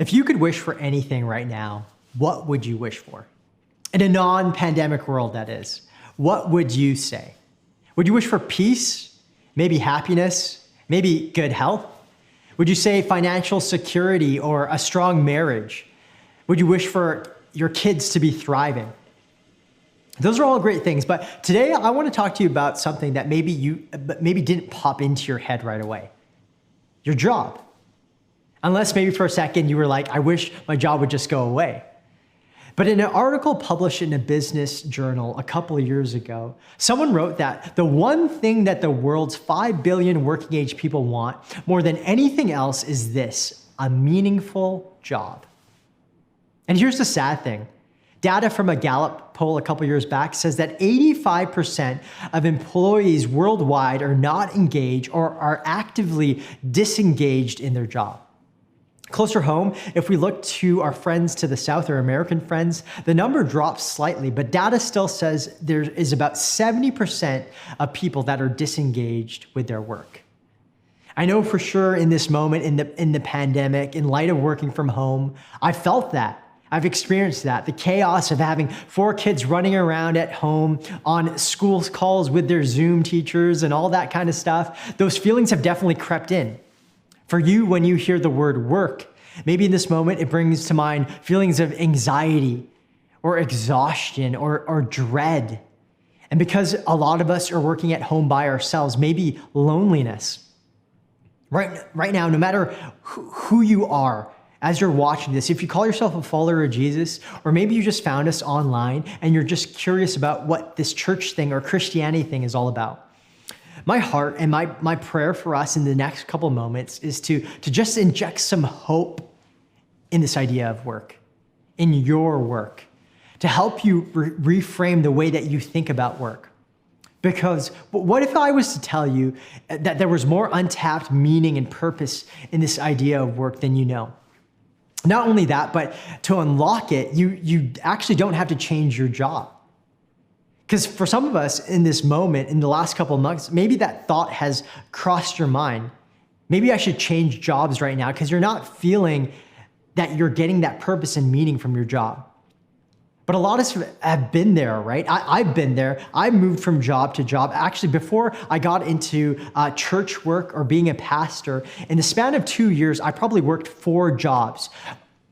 If you could wish for anything right now, what would you wish for? In a non-pandemic world, that is. What would you say? Would you wish for peace? Maybe happiness? Maybe good health? Would you say financial security or a strong marriage? Would you wish for your kids to be thriving? Those are all great things, but today I want to talk to you about something that maybe didn't pop into your head right away. Your job. Unless maybe for a second you were like, I wish my job would just go away. But in an article published in a business journal a couple of years ago, someone wrote that the one thing that the world's 5 billion working age people want more than anything else is this: a meaningful job. And here's the sad thing. Data from a Gallup poll a couple years back says that 85% of employees worldwide are not engaged or are actively disengaged in their job. Closer home, if we look to our friends to the south, our American friends, the number drops slightly, but data still says there is about 70% of people that are disengaged with their work. I know for sure in this moment, in the pandemic, in light of working from home, I felt that. I've experienced that, the chaos of having 4 kids running around at home on school calls with their Zoom teachers and all that kind of stuff. Those feelings have definitely crept in. For you, when you hear the word work, maybe in this moment it brings to mind feelings of anxiety or exhaustion or dread. And because a lot of us are working at home by ourselves, maybe loneliness. Right now, no matter who you are, as you're watching this, if you call yourself a follower of Jesus, or maybe you just found us online and you're just curious about what this church thing or Christianity thing is all about, my heart and my prayer for us in the next couple moments is to just inject some hope in this idea of work, in your work, to help you reframe the way that you think about work. Because what if I was to tell you that there was more untapped meaning and purpose in this idea of work than you know? Not only that, but to unlock it, you actually don't have to change your job. Because for some of us in this moment, in the last couple of months, maybe that thought has crossed your mind. Maybe I should change jobs right now because you're not feeling that you're getting that purpose and meaning from your job. But a lot of us have been there, right? I've been there. I moved from job to job. Actually, before I got into church work or being a pastor, in the span of 2 years, I probably worked 4 jobs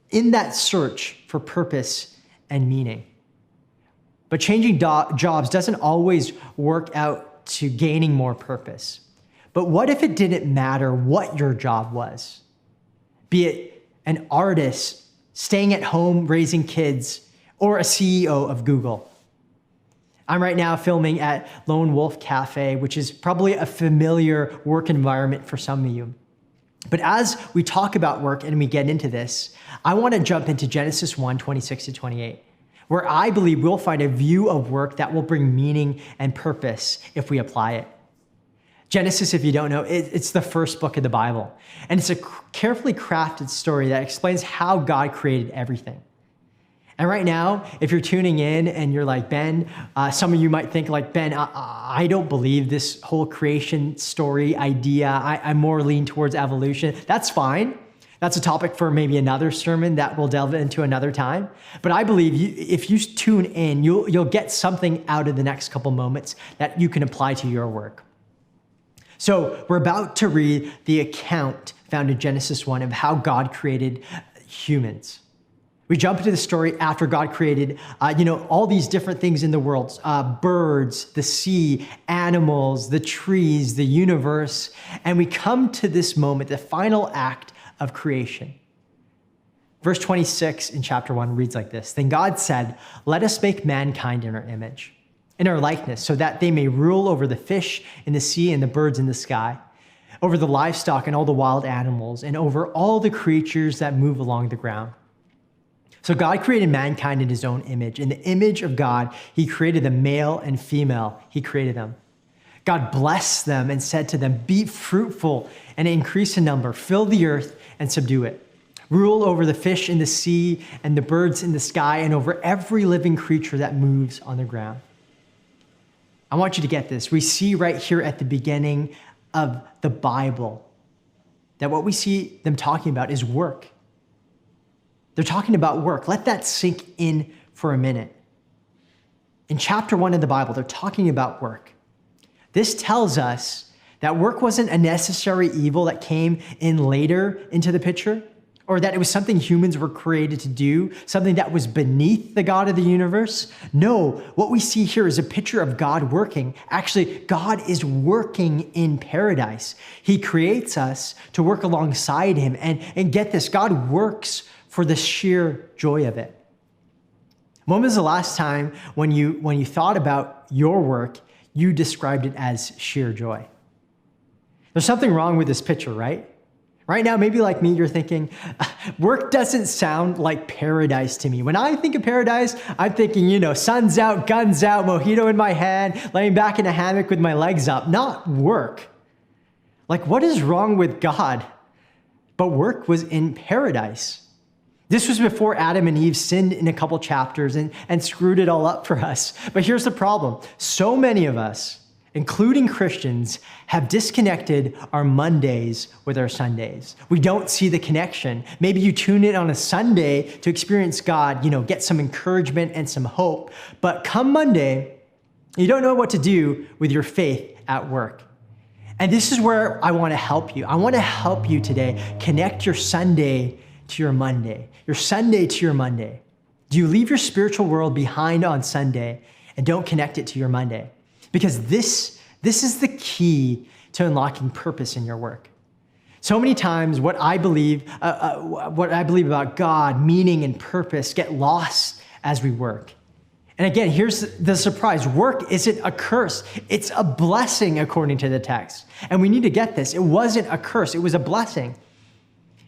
in that search for purpose and meaning. But changing jobs doesn't always work out to gaining more purpose. But what if it didn't matter what your job was? Be it an artist, staying at home, raising kids, or a CEO of Google. I'm right now filming at Lone Wolf Cafe, which is probably a familiar work environment for some of you. But as we talk about work and we get into this, I want to jump into Genesis 1:26-28. Where I believe we'll find a view of work that will bring meaning and purpose if we apply it. Genesis, if you don't know, it's the first book of the Bible. And it's a carefully crafted story that explains how God created everything. And right now, if you're tuning in and you're like, Ben, some of you might think like, Ben, I don't believe this whole creation story idea. I'm more lean towards evolution. That's fine. That's a topic for maybe another sermon that we'll delve into another time. But I believe if you tune in, you'll get something out of the next couple moments that you can apply to your work. So we're about to read the account found in Genesis 1 of how God created humans. We jump into the story after God created, all these different things in the world, birds, the sea, animals, the trees, the universe. And we come to this moment, the final act of creation. Verse 26 in chapter 1 reads like this. Then God said, let us make mankind in our image, in our likeness, so that they may rule over the fish in the sea and the birds in the sky, over the livestock and all the wild animals, and over all the creatures that move along the ground. So God created mankind in his own image. In the image of God, he created the male and female. He created them. God blessed them and said to them, "Be fruitful and increase in number, fill the earth and subdue it. Rule over the fish in the sea and the birds in the sky and over every living creature that moves on the ground." I want you to get this. We see right here at the beginning of the Bible that what we see them talking about is work. They're talking about work. Let that sink in for a minute. In chapter 1 of the Bible, they're talking about work. This tells us that work wasn't a necessary evil that came in later into the picture, or that it was something humans were created to do, something that was beneath the God of the universe. No, what we see here is a picture of God working. Actually, God is working in paradise. He creates us to work alongside him. And get this, God works for the sheer joy of it. When was the last time when you thought about your work, you described it as sheer joy? There's something wrong with this picture, right? Right now, maybe like me, you're thinking, work doesn't sound like paradise to me. When I think of paradise, I'm thinking, sun's out, guns out, mojito in my hand, laying back in a hammock with my legs up, not work. Like, what is wrong with God? But work was in paradise. This was before Adam and Eve sinned in a couple chapters and screwed it all up for us. But here's the problem. So many of us, including Christians, have disconnected our Mondays with our Sundays. We don't see the connection. Maybe you tune in on a Sunday to experience God, get some encouragement and some hope. But come Monday, you don't know what to do with your faith at work. And this is where I want to help you. I want to help you today connect your Sunday to your Monday, your Sunday to your Monday. Do you leave your spiritual world behind on Sunday and don't connect it to your Monday? Because this is the key to unlocking purpose in your work. So many times what I believe about God, meaning and purpose, get lost as we work. And again, here's the surprise. Work isn't a curse. It's a blessing according to the text. And we need to get this. It wasn't a curse. It was a blessing.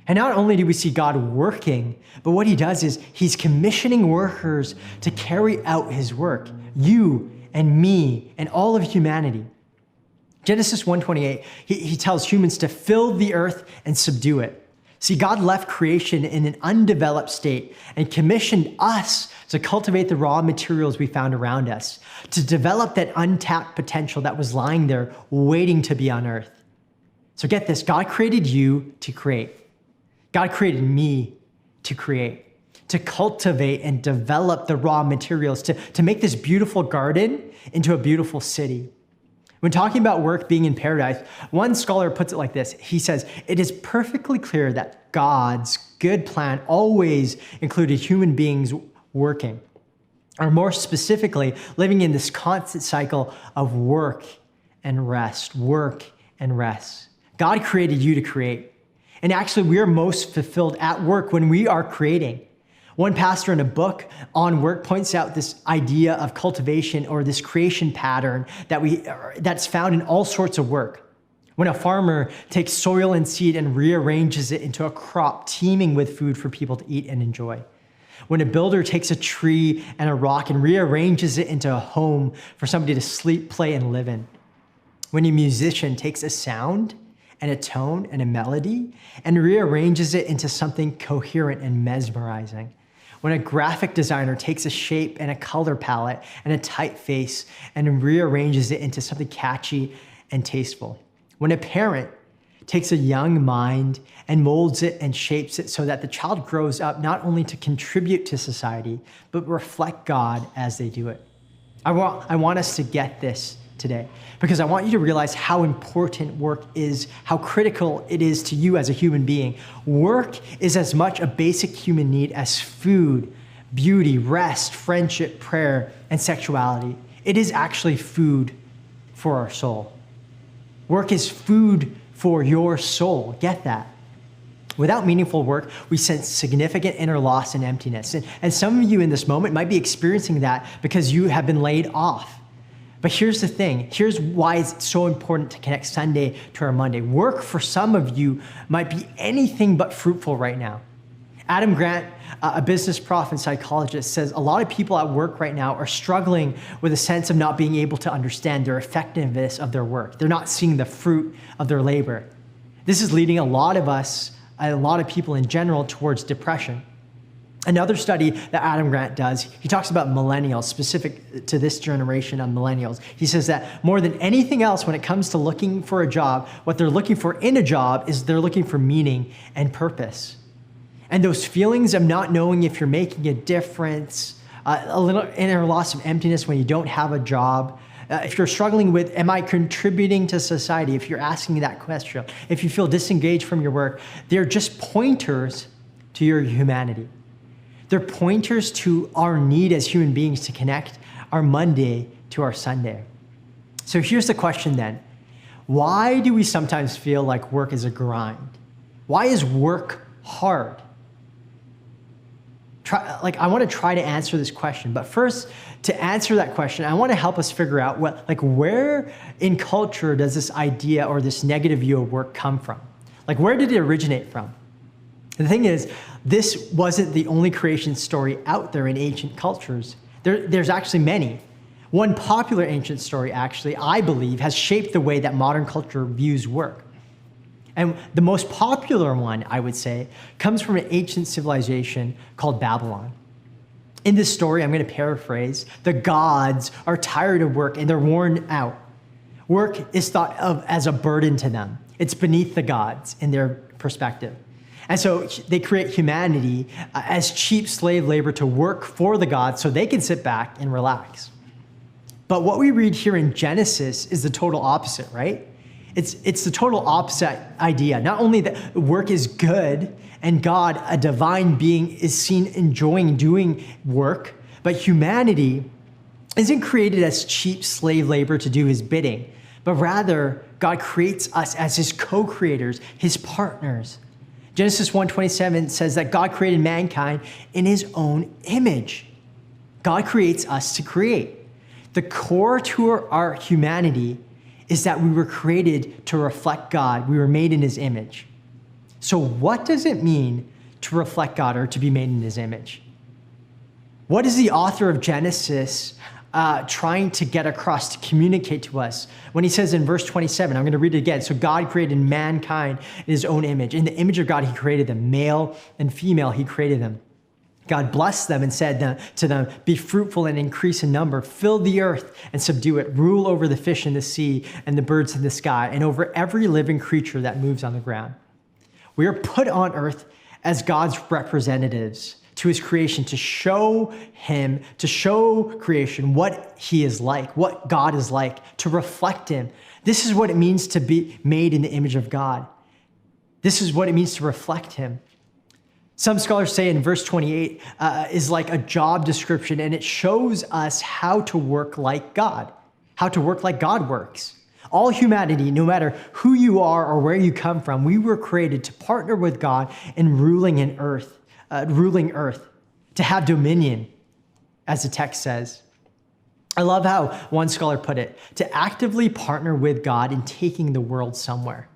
And not only do we see God working, but what he does is he's commissioning workers to carry out his work. You and me and all of humanity. Genesis 1:28, he tells humans to fill the earth and subdue it. See, God left creation in an undeveloped state and commissioned us to cultivate the raw materials we found around us, to develop that untapped potential that was lying there waiting to be unearthed. So get this, God created you to create. God created me to create, to cultivate and develop the raw materials, to make this beautiful garden into a beautiful city. When talking about work being in paradise, one scholar puts it like this. He says, "It is perfectly clear that God's good plan always included human beings working, or more specifically, living in this constant cycle of work and rest, work and rest." God created you to create. And actually, we are most fulfilled at work when we are creating. One pastor in a book on work points out this idea of cultivation or this creation pattern that's found in all sorts of work. When a farmer takes soil and seed and rearranges it into a crop teeming with food for people to eat and enjoy. When a builder takes a tree and a rock and rearranges it into a home for somebody to sleep, play, and live in. When a musician takes a sound and a tone and a melody and rearranges it into something coherent and mesmerizing. When a graphic designer takes a shape and a color palette and a typeface and rearranges it into something catchy and tasteful. When a parent takes a young mind and molds it and shapes it so that the child grows up not only to contribute to society, but reflect God as they do it. I want us to get this today, because I want you to realize how important work is, how critical it is to you as a human being. Work is as much a basic human need as food, beauty, rest, friendship, prayer, and sexuality. It is actually food for our soul. Work is food for your soul. Get that? Without meaningful work, we sense significant inner loss and emptiness. And some of you in this moment might be experiencing that because you have been laid off. But here's the thing. Here's why it's so important to connect Sunday to our Monday. Work for some of you might be anything but fruitful right now. Adam Grant, a business prof and psychologist, says a lot of people at work right now are struggling with a sense of not being able to understand their effectiveness of their work. They're not seeing the fruit of their labor. This is leading a lot of us, a lot of people in general, towards depression. Another study that Adam Grant does, he talks about millennials, specific to this generation of millennials. He says that more than anything else, when it comes to looking for a job, what they're looking for in a job is they're looking for meaning and purpose. And those feelings of not knowing if you're making a difference, a little inner loss of emptiness when you don't have a job, if you're struggling with, am I contributing to society? If you're asking that question, if you feel disengaged from your work, they're just pointers to your humanity. They're pointers to our need as human beings to connect our Monday to our Sunday. So here's the question then. Why do we sometimes feel like work is a grind? Why is work hard? I want to try to answer this question, but first, to answer that question, I want to help us figure out where in culture does this idea or this negative view of work come from? Like, where did it originate from? The thing is, this wasn't the only creation story out there in ancient cultures. There's actually many. One popular ancient story, actually, I believe, has shaped the way that modern culture views work. And the most popular one, I would say, comes from an ancient civilization called Babylon. In this story, I'm going to paraphrase, the gods are tired of work and they're worn out. Work is thought of as a burden to them. It's beneath the gods in their perspective. And so they create humanity as cheap slave labor to work for the gods so they can sit back and relax. But what we read here in Genesis is the total opposite, right? It's the total opposite idea. Not only that work is good and God, a divine being, is seen enjoying doing work, but humanity isn't created as cheap slave labor to do his bidding, but rather God creates us as his co-creators, his partners. Genesis 1:27 says that God created mankind in his own image. God creates us to create. The core to our humanity is that we were created to reflect God. We were made in his image. So what does it mean to reflect God or to be made in his image? What is the author of Genesis trying to get across to communicate to us when he says in verse 27, I'm going to read it again. So God created mankind in his own image. In the image of God, he created them. Male and female, he created them. God blessed them and said to them, be fruitful and increase in number, fill the earth and subdue it, rule over the fish in the sea and the birds in the sky, and over every living creature that moves on the ground. We are put on earth as God's representatives to his creation to show him, to show creation what he is like, what God is like, to reflect him. This is what it means to be made in the image of God. This is what it means to reflect him. Some scholars say in verse 28 is like a job description, and it shows us how to work like God, how to work like God works. All humanity, no matter who you are or where you come from, we were created to partner with God in ruling earth, to have dominion, as the text says. I love how one scholar put it, to actively partner with God in taking the world somewhere.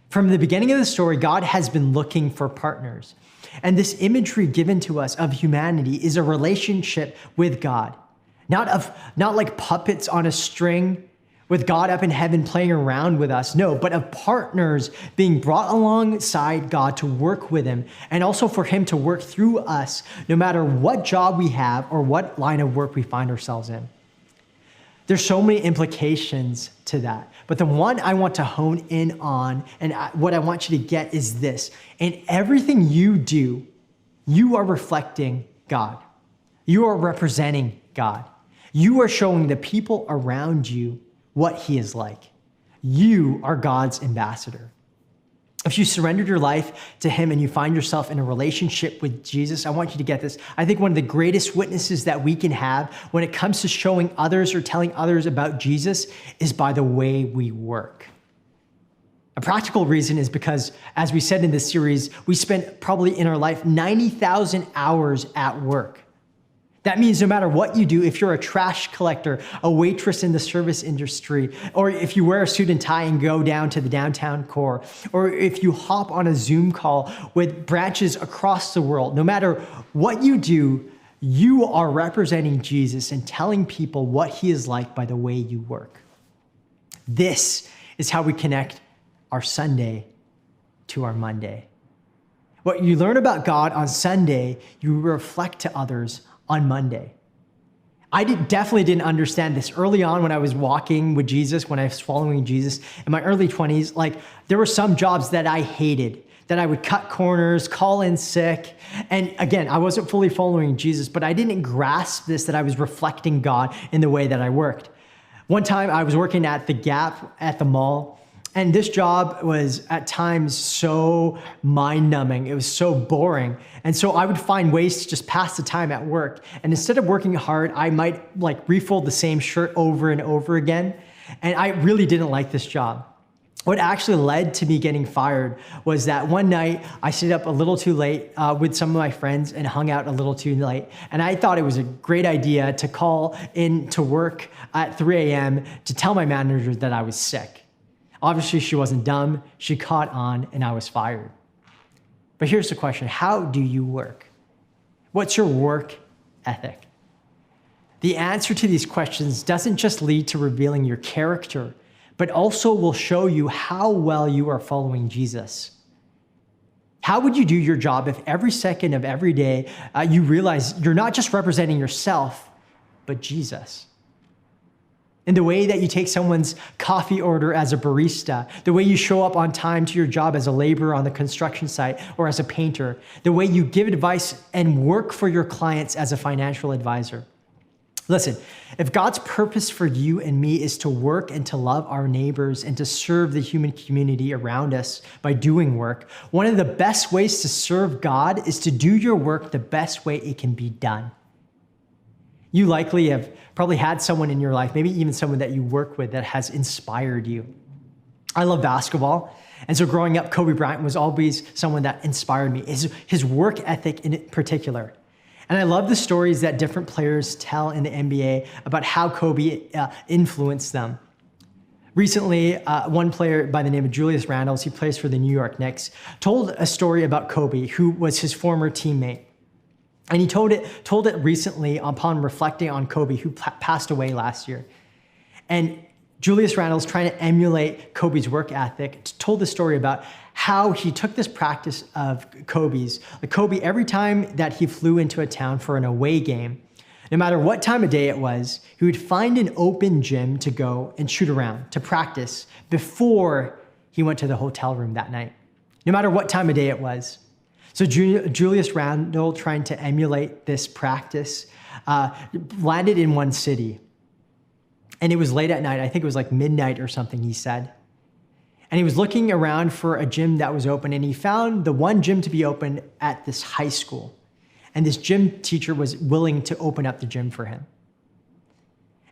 From the beginning of the story, God has been looking for partners. And this imagery given to us of humanity is a relationship with God. Not like puppets on a string with God up in heaven playing around with us. No, but of partners being brought alongside God to work with him, and also for him to work through us no matter what job we have or what line of work we find ourselves in. There's so many implications to that. But the one I want to hone in on and what I want you to get is this. In everything you do, you are reflecting God. You are representing God. You are showing the people around you what he is like. You are God's ambassador. If you surrendered your life to him and you find yourself in a relationship with Jesus, I want you to get this. I think one of the greatest witnesses that we can have when it comes to showing others or telling others about Jesus is by the way we work. A practical reason is because, as we said in this series, we spend probably in our life 90,000 hours at work. That means no matter what you do, if you're a trash collector, a waitress in the service industry, or if you wear a suit and tie and go down to the downtown core, or if you hop on a Zoom call with branches across the world, no matter what you do, you are representing Jesus and telling people what he is like by the way you work. This is how we connect our Sunday to our Monday. What you learn about God on Sunday, you reflect to others on Monday. I definitely didn't understand this early on when I was walking with Jesus, when I was following Jesus in my early 20s. Like, there were some jobs that I hated, that I would cut corners, call in sick. And again, I wasn't fully following Jesus, but I didn't grasp this, that I was reflecting God in the way that I worked. One time I was working at the Gap at the mall, and this job was at times so mind-numbing. It was so boring. And so I would find ways to just pass the time at work. And instead of working hard, I might refold the same shirt over and over again. And I really didn't like this job. What actually led to me getting fired was that one night I stayed up a little too late with some of my friends and hung out a little too late. And I thought it was a great idea to call in to work at 3 a.m. to tell my manager that I was sick. Obviously, she wasn't dumb. She caught on, and I was fired. But here's the question. How do you work? What's your work ethic? The answer to these questions doesn't just lead to revealing your character, but also will show you how well you are following Jesus. How would you do your job if every second of every day you realize you're not just representing yourself, but Jesus? In the way that you take someone's coffee order as a barista, the way you show up on time to your job as a laborer on the construction site or as a painter, the way you give advice and work for your clients as a financial advisor. Listen, if God's purpose for you and me is to work and to love our neighbors and to serve the human community around us by doing work, one of the best ways to serve God is to do your work the best way it can be done. You likely have probably had someone in your life, maybe even someone that you work with, that has inspired you. I love basketball. And so growing up, Kobe Bryant was always someone that inspired me, his work ethic in particular. And I love the stories that different players tell in the NBA about how Kobe influenced them. Recently, one player by the name of Julius Randle, he plays for the New York Knicks, told a story about Kobe, who was his former teammate. And he told it recently upon reflecting on Kobe, who passed away last year. And Julius Randle's trying to emulate Kobe's work ethic, told the story about how he took this practice of Kobe's. Kobe, every time that he flew into a town for an away game, no matter what time of day it was, he would find an open gym to go and shoot around, to practice before he went to the hotel room that night, no matter what time of day it was. So Julius Randle, trying to emulate this practice, landed in one city. And it was late at night. I think it was like midnight or something, he said. And he was looking around for a gym that was open, and he found the one gym to be open at this high school. And this gym teacher was willing to open up the gym for him.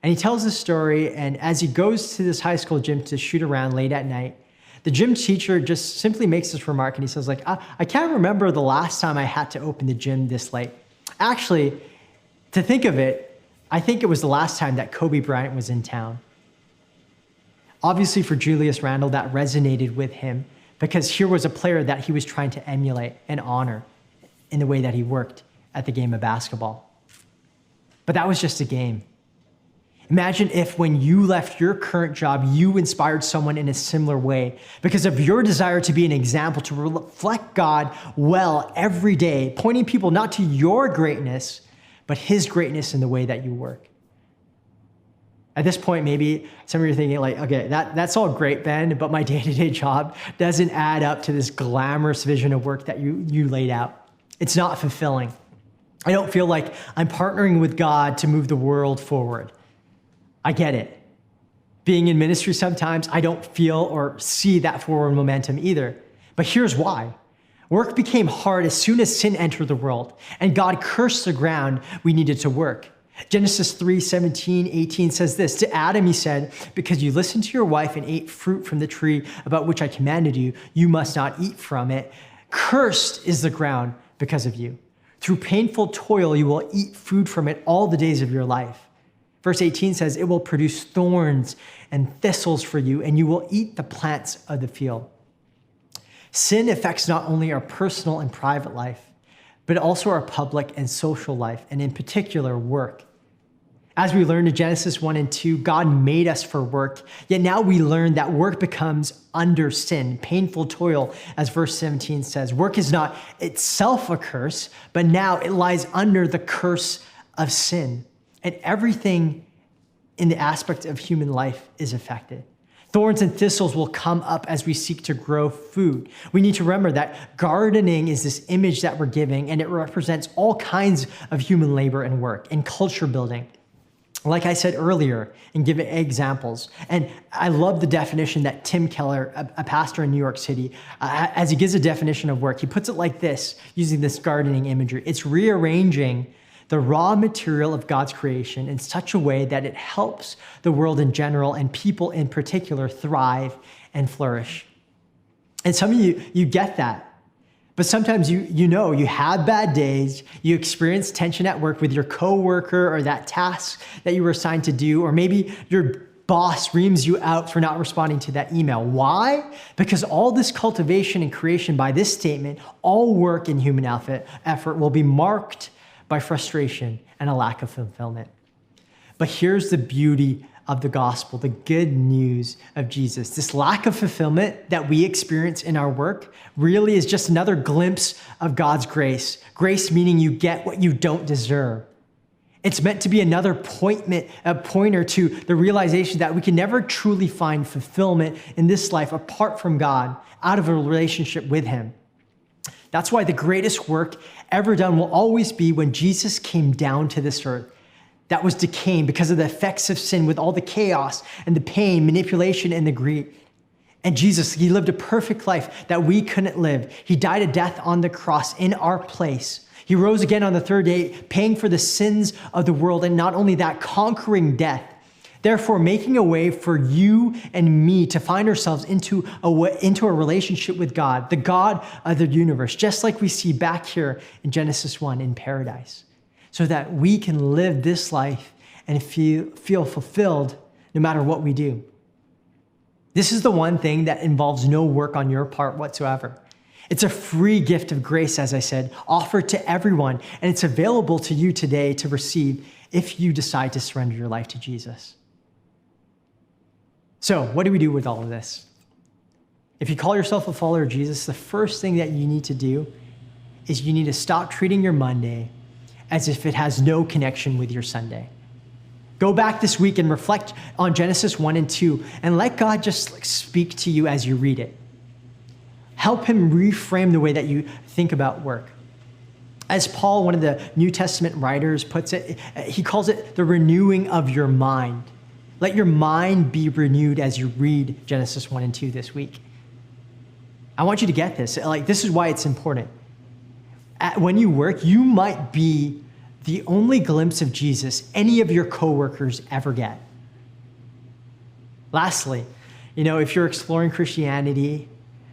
And he tells this story, and as he goes to this high school gym to shoot around late at night, the gym teacher just simply makes this remark, and he says, I can't remember the last time I had to open the gym this late. Actually, to think of it, I think it was the last time that Kobe Bryant was in town. Obviously, for Julius Randle, that resonated with him because here was a player that he was trying to emulate and honor in the way that he worked at the game of basketball. But that was just a game. Imagine if when you left your current job, you inspired someone in a similar way because of your desire to be an example, to reflect God well every day, pointing people not to your greatness, but his greatness in the way that you work. At this point, maybe some of you are thinking okay, that's all great, Ben, but my day-to-day job doesn't add up to this glamorous vision of work that you laid out. It's not fulfilling. I don't feel like I'm partnering with God to move the world forward. I get it. Being in ministry sometimes, I don't feel or see that forward momentum either. But here's why. Work became hard as soon as sin entered the world, and God cursed the ground we needed to work. Genesis 3:17-18 says this, to Adam he said, because you listened to your wife and ate fruit from the tree about which I commanded you, you must not eat from it. Cursed is the ground because of you. Through painful toil, you will eat food from it all the days of your life. Verse 18 says, it will produce thorns and thistles for you, and you will eat the plants of the field. Sin affects not only our personal and private life, but also our public and social life, and in particular, work. As we learned in Genesis 1 and 2, God made us for work, yet now we learn that work becomes under sin, painful toil, as verse 17 says. Work is not itself a curse, but now it lies under the curse of sin. And everything in the aspect of human life is affected. Thorns and thistles will come up as we seek to grow food. We need to remember that gardening is this image that we're giving, and it represents all kinds of human labor and work and culture building. Like I said earlier, and give examples. And I love the definition that Tim Keller, a pastor in New York City, as he gives a definition of work, he puts it like this, using this gardening imagery. It's rearranging the raw material of God's creation in such a way that it helps the world in general and people in particular thrive and flourish. And some of you get that. But sometimes you know you have bad days, you experience tension at work with your coworker or that task that you were assigned to do, or maybe your boss reams you out for not responding to that email. Why? Because all this cultivation and creation by this statement, all work and human effort will be marked by frustration and a lack of fulfillment. But here's the beauty of the gospel, the good news of Jesus. This lack of fulfillment that we experience in our work really is just another glimpse of God's grace. Grace meaning you get what you don't deserve. It's meant to be another pointer to the realization that we can never truly find fulfillment in this life apart from God, out of a relationship with Him. That's why the greatest work ever done will always be when Jesus came down to this earth that was decaying because of the effects of sin, with all the chaos and the pain, manipulation, and the greed. And Jesus, He lived a perfect life that we couldn't live. He died a death on the cross in our place. He rose again on the third day, paying for the sins of the world, and not only that, conquering death. Therefore, making a way for you and me to find ourselves into a relationship with God, the God of the universe, just like we see back here in Genesis 1 in paradise, so that we can live this life and feel fulfilled no matter what we do. This is the one thing that involves no work on your part whatsoever. It's a free gift of grace, as I said, offered to everyone, and it's available to you today to receive if you decide to surrender your life to Jesus. So, what do we do with all of this? If you call yourself a follower of Jesus, the first thing that you need to do is you need to stop treating your Monday as if it has no connection with your Sunday. Go back this week and reflect on Genesis 1 and 2 and let God just speak to you as you read it. Help Him reframe the way that you think about work. As Paul, one of the New Testament writers, puts it, he calls it the renewing of your mind. Let your mind be renewed as you read Genesis 1 and 2 this week. I want you to get this. This is why it's important. When you work, you might be the only glimpse of Jesus any of your coworkers ever get. Lastly, if you're exploring Christianity,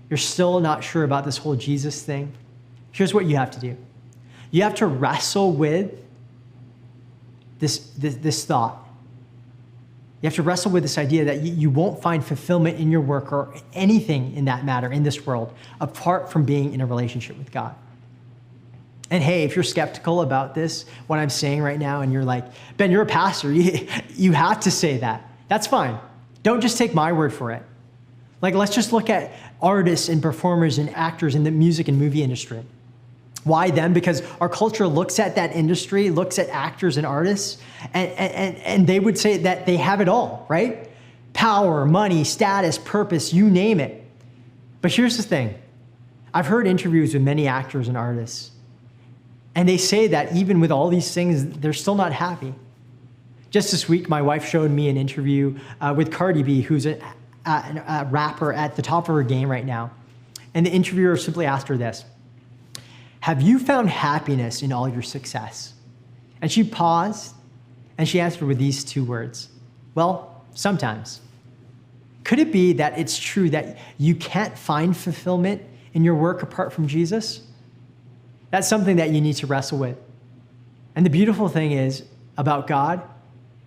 you're still not sure about this whole Jesus thing, here's what you have to do. You have to wrestle with this thought. You have to wrestle with this idea that you won't find fulfillment in your work or anything in that matter in this world apart from being in a relationship with God. And hey, if you're skeptical about this, what I'm saying right now, and you're like, Ben, you're a pastor, you have to say that. That's fine. Don't just take my word for it. Let's just look at artists and performers and actors in the music and movie industry. Why them? Because our culture looks at that industry, looks at actors and artists, and they would say that they have it all, right? Power, money, status, purpose, you name it. But here's the thing. I've heard interviews with many actors and artists, and they say that even with all these things, they're still not happy. Just this week, my wife showed me an interview with Cardi B, who's a rapper at the top of her game right now. And the interviewer simply asked her this: have you found happiness in all your success? And she paused, and she answered with these two words: well, sometimes. Could it be that it's true that you can't find fulfillment in your work apart from Jesus? That's something that you need to wrestle with. And the beautiful thing is about God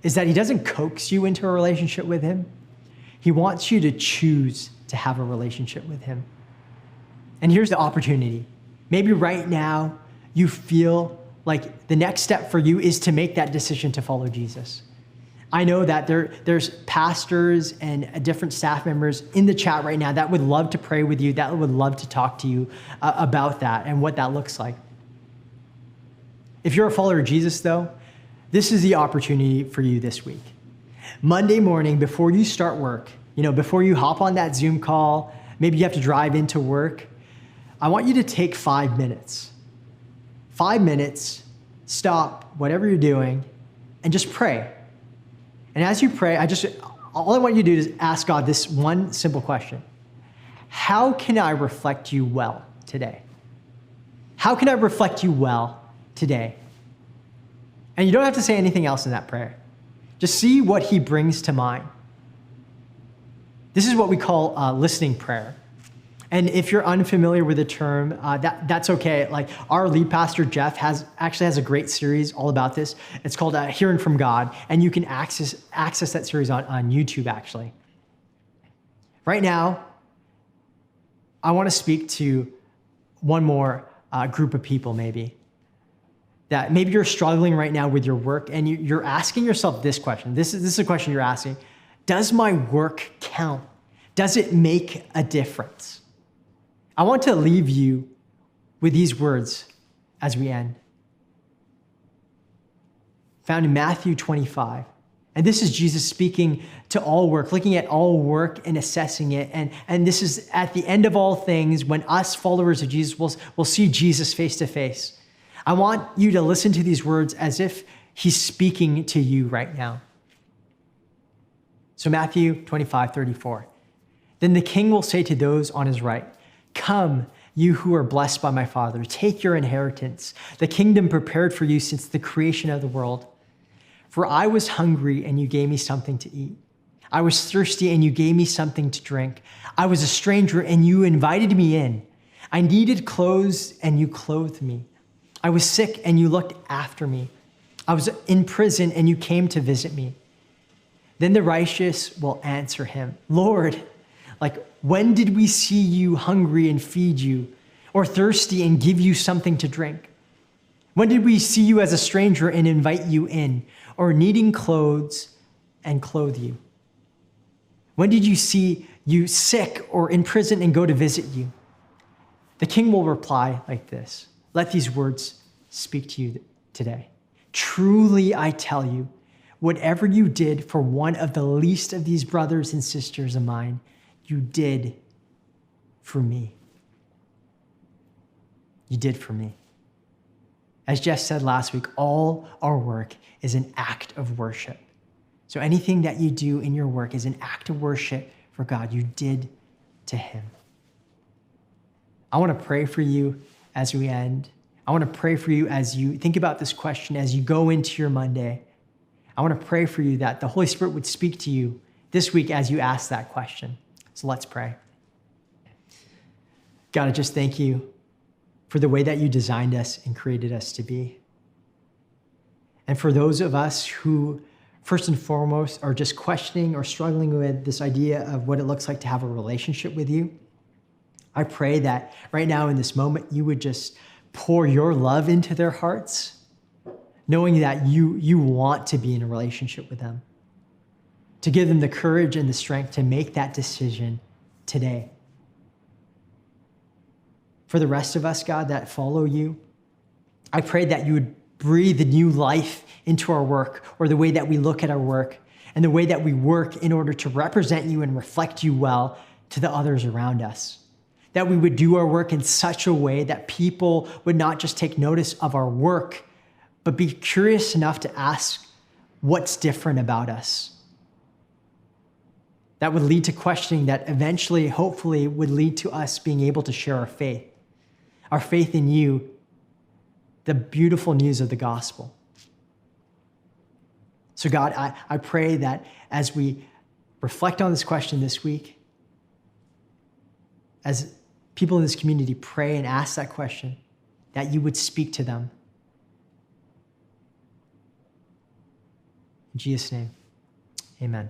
is that he doesn't coax you into a relationship with him. He wants you to choose to have a relationship with him. And here's the opportunity. Maybe right now you feel like the next step for you is to make that decision to follow Jesus. I know that there's pastors and different staff members in the chat right now that would love to pray with you, that would love to talk to you about that and what that looks like. If you're a follower of Jesus, though, this is the opportunity for you this week. Monday morning, before you start work, before you hop on that Zoom call, maybe you have to drive into work, I want you to take 5 minutes. 5 minutes, stop whatever you're doing, and just pray. And as you pray, all I want you to do is ask God this one simple question. How can I reflect you well today? How can I reflect you well today? And you don't have to say anything else in that prayer. Just see what he brings to mind. This is what we call listening prayer. And if you're unfamiliar with the term, that's okay. Like our lead pastor, Jeff, actually has a great series all about this. It's called Hearing from God, and you can access that series on YouTube, actually. Right now, I want to speak to one more group of people maybe. That maybe you're struggling right now with your work, and you're asking yourself this question. This is a question you're asking. Does my work count? Does it make a difference? I want to leave you with these words as we end. Found in Matthew 25. And this is Jesus speaking to all work, looking at all work and assessing it. And this is at the end of all things when us followers of Jesus will see Jesus face to face. I want you to listen to these words as if he's speaking to you right now. So Matthew 25:34. Then the king will say to those on his right, "Come, you who are blessed by my Father, take your inheritance, the kingdom prepared for you since the creation of the world. For I was hungry and you gave me something to eat. I was thirsty and you gave me something to drink. I was a stranger and you invited me in. I needed clothes and you clothed me. I was sick and you looked after me. I was in prison and you came to visit me." Then the righteous will answer him, "Lord, when did we see you hungry and feed you, or thirsty and give you something to drink? When did we see you as a stranger and invite you in, or needing clothes and clothe you? When did you see you sick or in prison and go to visit you?" The king will reply like this. Let these words speak to you today. "Truly, I tell you, whatever you did for one of the least of these brothers and sisters of mine, you did for me." You did for me. As Jeff said last week, all our work is an act of worship. So anything that you do in your work is an act of worship for God. You did to him. I want to pray for you as we end. I want to pray for you as you think about this question, as you go into your Monday. I want to pray for you that the Holy Spirit would speak to you this week as you ask that question. So let's pray. God, I just thank you for the way that you designed us and created us to be. And for those of us who, first and foremost, are just questioning or struggling with this idea of what it looks like to have a relationship with you, I pray that right now in this moment, you would just pour your love into their hearts, knowing that you want to be in a relationship with them, to give them the courage and the strength to make that decision today. For the rest of us, God, that follow you, I pray that you would breathe new life into our work, or the way that we look at our work and the way that we work in order to represent you and reflect you well to the others around us. That we would do our work in such a way that people would not just take notice of our work, but be curious enough to ask what's different about us. That would lead to questioning that eventually, hopefully, would lead to us being able to share our faith in you, the beautiful news of the gospel. So God, I pray that as we reflect on this question this week, as people in this community pray and ask that question, that you would speak to them. In Jesus' name, amen.